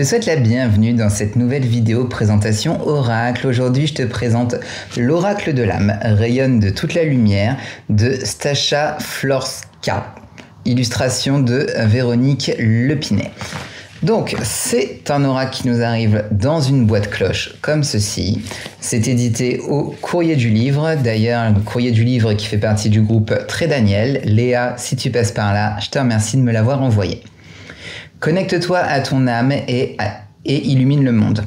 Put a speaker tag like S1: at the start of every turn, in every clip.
S1: te souhaite la bienvenue dans cette nouvelle vidéo présentation oracle. Aujourd'hui, je te présente l'oracle de l'âme, rayonne de toute la lumière de Stasia Florska, illustration de Véronique Lepinet. Donc, c'est un oracle qui nous arrive dans une boîte cloche comme ceci. C'est édité au Courrier du Livre. D'ailleurs, le Courrier du Livre qui fait partie du groupe Très Daniel. Léa, si tu passes par là, je te remercie de me l'avoir envoyé. Connecte-toi à ton âme et illumine le monde.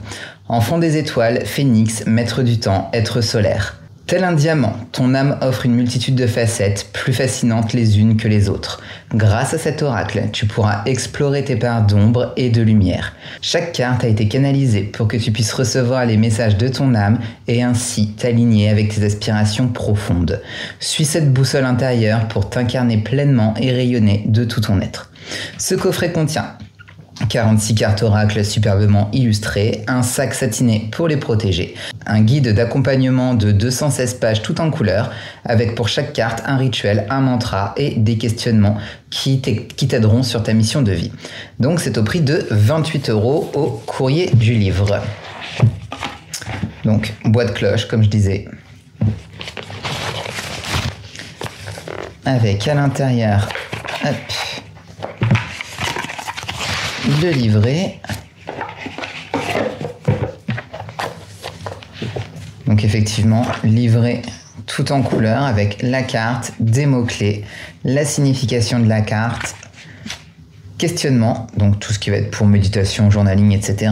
S1: Enfant des étoiles, phénix, maître du temps, être solaire. Tel un diamant, ton âme offre une multitude de facettes, plus fascinantes les unes que les autres. Grâce à cet oracle, tu pourras explorer tes parts d'ombre et de lumière. Chaque carte a été canalisée pour que tu puisses recevoir les messages de ton âme et ainsi t'aligner avec tes aspirations profondes. Suis cette boussole intérieure pour t'incarner pleinement et rayonner de tout ton être. Ce coffret contient 46 cartes oracles superbement illustrées, un sac satiné pour les protéger, un guide d'accompagnement de 216 pages tout en couleur, avec pour chaque carte un rituel, un mantra et des questionnements qui t'aideront sur ta mission de vie. Donc c'est au prix de 28 € au Courrier du Livre. Donc boîte cloche comme je disais, avec à l'intérieur le livret. Donc effectivement, livret tout en couleur avec la carte, des mots-clés, la signification de la carte, questionnement, donc tout ce qui va être pour méditation, journaling, etc.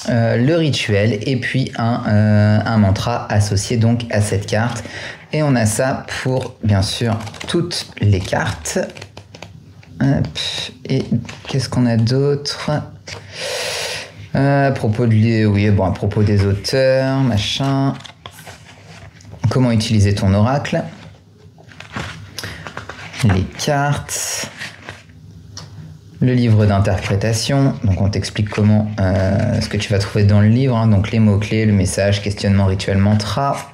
S1: Le rituel et puis un mantra associé donc à cette carte. Et on a ça pour bien sûr toutes les cartes. Et qu'est-ce qu'on a d'autre à propos des auteurs, machin. Comment utiliser ton oracle, les cartes, le livre d'interprétation. Donc on t'explique comment ce que tu vas trouver dans le livre, hein, donc les mots-clés, le message, questionnement, rituel, mantra.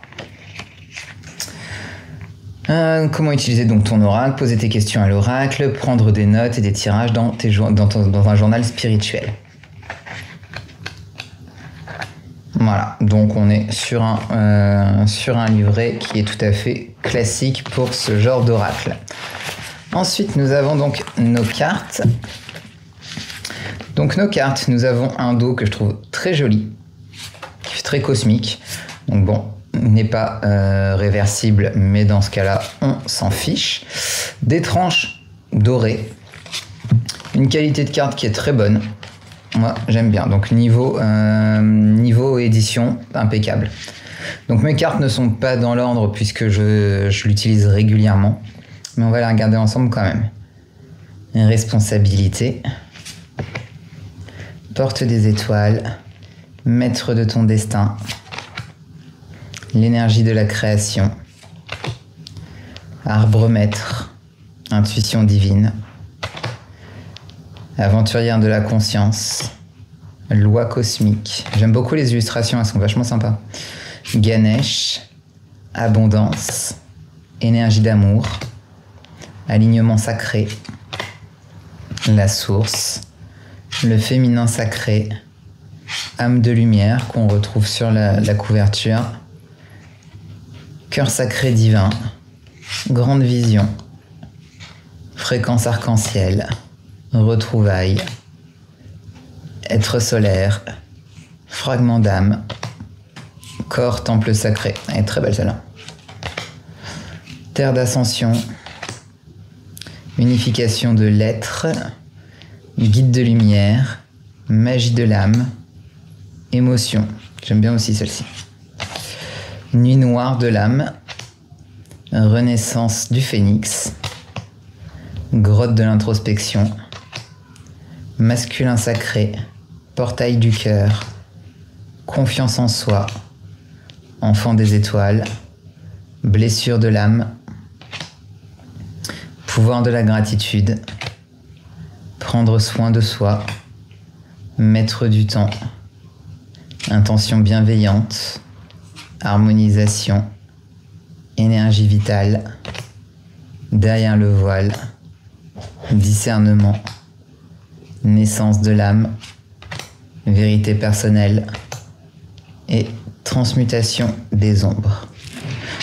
S1: Comment utiliser donc ton oracle, poser tes questions à l'oracle, prendre des notes et des tirages dans un journal spirituel. Voilà, donc on est sur un livret qui est tout à fait classique pour ce genre d'oracle. Ensuite, nous avons donc nos cartes. Donc nos cartes, nous avons un dos que je trouve très joli, qui fait très cosmique. Donc bon, n'est pas réversible, mais dans ce cas-là, on s'en fiche. Des tranches dorées, une qualité de carte qui est très bonne. Moi, j'aime bien. Donc niveau édition, impeccable. Donc mes cartes ne sont pas dans l'ordre puisque je l'utilise régulièrement, mais on va les regarder ensemble quand même. Responsabilité, porte des étoiles, maître de ton destin, l'énergie de la création, arbre maître, intuition divine, aventurière de la conscience, loi cosmique. J'aime beaucoup les illustrations, elles sont vachement sympas. Ganesh, abondance, énergie d'amour, alignement sacré, la source, le féminin sacré, âme de lumière qu'on retrouve sur la couverture, cœur sacré divin, grande vision, fréquence arc-en-ciel, retrouvailles, être solaire, fragment d'âme, corps temple sacré. Elle est très belle celle-là. Terre d'ascension, unification de l'être, guide de lumière, magie de l'âme, émotion. J'aime bien aussi celle-ci. Nuit noire de l'âme, renaissance du phénix, grotte de l'introspection, masculin sacré, portail du cœur, confiance en soi, enfant des étoiles, blessure de l'âme, pouvoir de la gratitude, prendre soin de soi, maître du temps, intention bienveillante, harmonisation, énergie vitale, derrière le voile, discernement, naissance de l'âme, vérité personnelle et transmutation des ombres.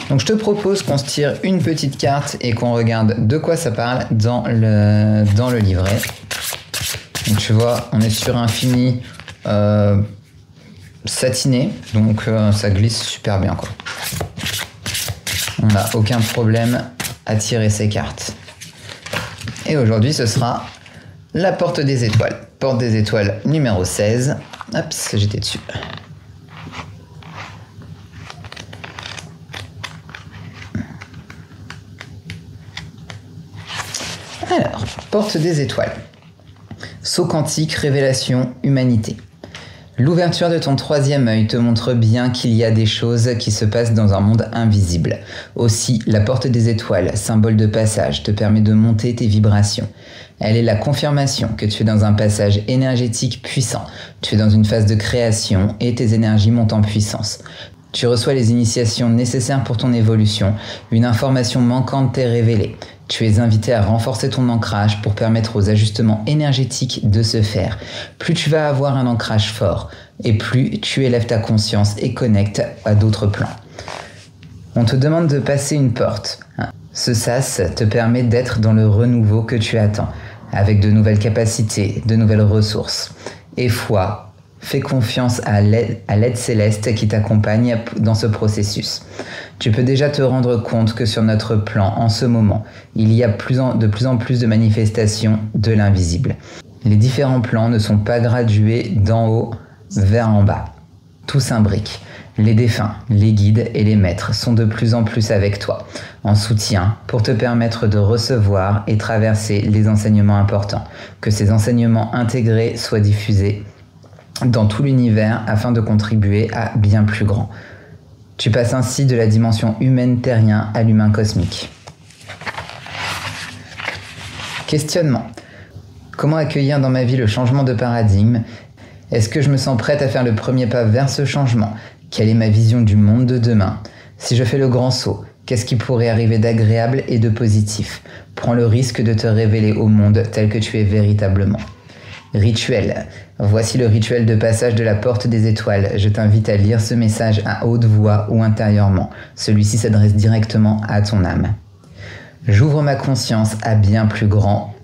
S1: Donc je te propose qu'on se tire une petite carte et qu'on regarde de quoi ça parle dans le livret. Donc tu vois, on est sur un fini satiné, donc ça glisse super bien, quoi. On n'a aucun problème à tirer ces cartes. Et aujourd'hui, ce sera la porte des étoiles. Porte des étoiles numéro 16. Hop, j'étais dessus. Alors, porte des étoiles. Saut quantique, révélation, humanité. L'ouverture de ton troisième œil te montre bien qu'il y a des choses qui se passent dans un monde invisible. Aussi, la porte des étoiles, symbole de passage, te permet de monter tes vibrations. Elle est la confirmation que tu es dans un passage énergétique puissant. Tu es dans une phase de création et tes énergies montent en puissance. Tu reçois les initiations nécessaires pour ton évolution. Une information manquante t'est révélée. Tu es invité à renforcer ton ancrage pour permettre aux ajustements énergétiques de se faire. Plus tu vas avoir un ancrage fort et plus tu élèves ta conscience et connectes à d'autres plans. On te demande de passer une porte. Ce sas te permet d'être dans le renouveau que tu attends, avec de nouvelles capacités, de nouvelles ressources. Et foi, fais confiance à l'aide céleste qui t'accompagne dans ce processus. Tu peux déjà te rendre compte que sur notre plan, en ce moment, il y a de plus en plus de manifestations de l'invisible. Les différents plans ne sont pas gradués d'en haut vers en bas. Tout s'imbrique. Les défunts, les guides et les maîtres sont de plus en plus avec toi, en soutien, pour te permettre de recevoir et traverser les enseignements importants. Que ces enseignements intégrés soient diffusés dans tout l'univers afin de contribuer à bien plus grand. Tu passes ainsi de la dimension humaine terrien à l'humain cosmique. Questionnement. Comment accueillir dans ma vie le changement de paradigme? Est-ce que je me sens prête à faire le premier pas vers ce changement? Quelle est ma vision du monde de demain? Si je fais le grand saut, qu'est-ce qui pourrait arriver d'agréable et de positif? Prends le risque de te révéler au monde tel que tu es véritablement. Rituel. Voici le rituel de passage de la porte des étoiles. Je t'invite à lire ce message à haute voix ou intérieurement. Celui-ci s'adresse directement à ton âme. J'ouvre ma conscience à bien plus grand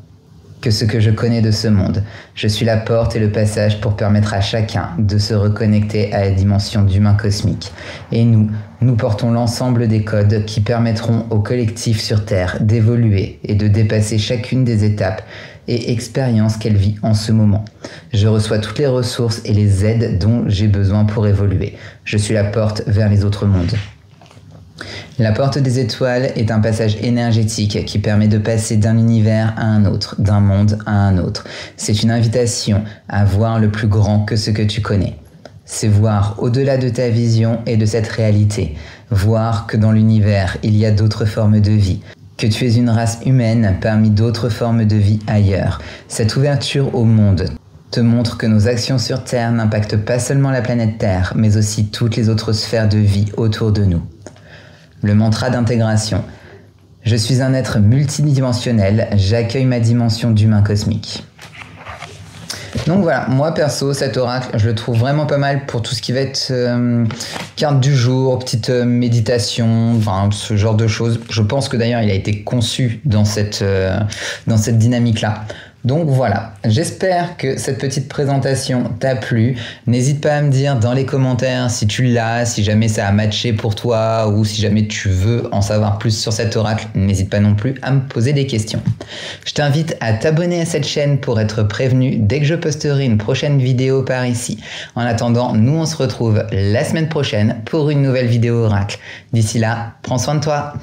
S1: que ce que je connais de ce monde. Je suis la porte et le passage pour permettre à chacun de se reconnecter à la dimension d'humain cosmique. Et nous portons l'ensemble des codes qui permettront au collectif sur Terre d'évoluer et de dépasser chacune des étapes et expériences qu'elle vit en ce moment. Je reçois toutes les ressources et les aides dont j'ai besoin pour évoluer. Je suis la porte vers les autres mondes. La porte des étoiles est un passage énergétique qui permet de passer d'un univers à un autre, d'un monde à un autre. C'est une invitation à voir le plus grand que ce que tu connais. C'est voir au-delà de ta vision et de cette réalité. Voir que dans l'univers, il y a d'autres formes de vie. Que tu es une race humaine parmi d'autres formes de vie ailleurs. Cette ouverture au monde te montre que nos actions sur Terre n'impactent pas seulement la planète Terre, mais aussi toutes les autres sphères de vie autour de nous. Le mantra d'intégration. Je suis un être multidimensionnel, j'accueille ma dimension d'humain cosmique. Donc voilà, moi perso, cet oracle, je le trouve vraiment pas mal pour tout ce qui va être carte du jour, petite méditation, enfin, ce genre de choses. Je pense que d'ailleurs, il a été conçu dans cette dynamique-là. Donc voilà, j'espère que cette petite présentation t'a plu. N'hésite pas à me dire dans les commentaires si tu l'as, si jamais ça a matché pour toi ou si jamais tu veux en savoir plus sur cet oracle. N'hésite pas non plus à me poser des questions. Je t'invite à t'abonner à cette chaîne pour être prévenu dès que je posterai une prochaine vidéo par ici. En attendant, nous on se retrouve la semaine prochaine pour une nouvelle vidéo oracle. D'ici là, prends soin de toi.